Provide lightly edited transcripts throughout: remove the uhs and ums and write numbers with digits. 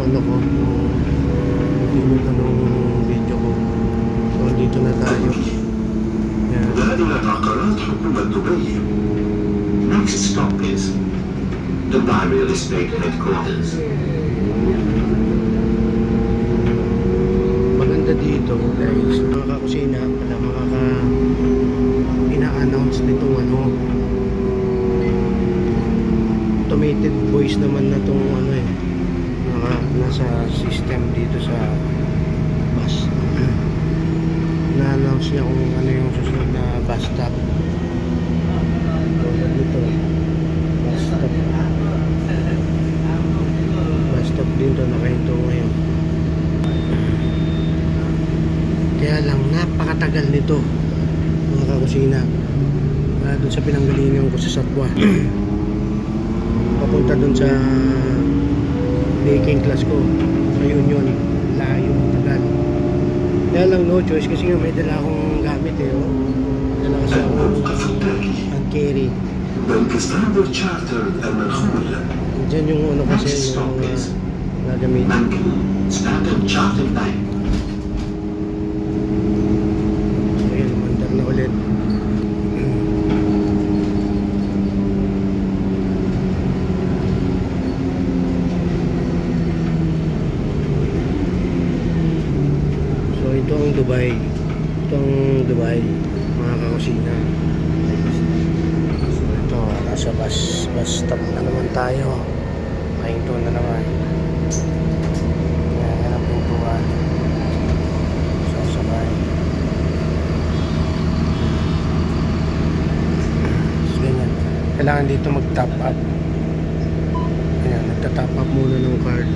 ano ko, yung nung video ko. So dito na tayo. Yan. وهذه عقارات حكومة دبي. Next stop is Dubai Real Estate Headquarters. Maganda dito guys, mga kakusina pala, ina-announce nitong ano, automated voice naman na tong ano eh, nasa system dito sa bus. Na-announce niya kung ano yung susunod na bus stop. Tulad nito, bus stop. Bus stop dito, nakahinto ngayon. Kaya lang, napakatagal nito mga kakusina. Doon sa pinanggalingan ko sa Satwa. Papunta doon sa baking class ko sa Union. Layo, tagal. Kaya lang no choice kasi nga may dala akong gamit eh. Oh. Dala kasi ako ang carry. بالقطار الشارتر المنخول. Diyan yung ano kasi yung gagamitin. Standard Chartered Bank. Ayun, mandar na ulit. So ito ang Dubai. Ito ang Dubai, mga kakusina. So ito, nasa bus stop na naman tayo. Pahinto na naman. Kaya hanap yung tuwan. Sasabay. So ganyan. Kailangan dito mag-top up. Ayan, nagta-top up muna ng card.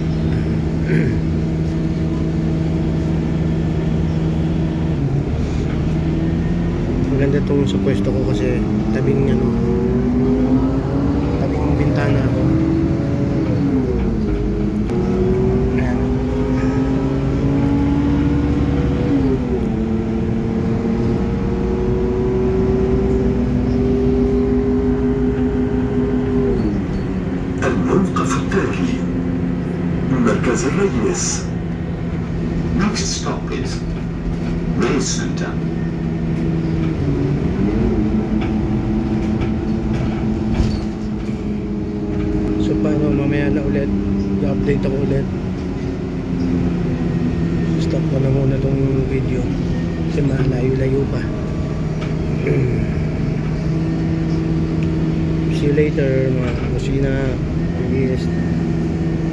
Maganda tong sa pwesto ko kasi tabing ano, tabing bintana ako. Ayan. الموقف التالي مركز الرئيس. Next stop is Race Center. So paano, mamaya na ulit i-update ako ulit. Stop ko na muna tong video kasi malayo-layo pa. See you later mga kusina. Yes.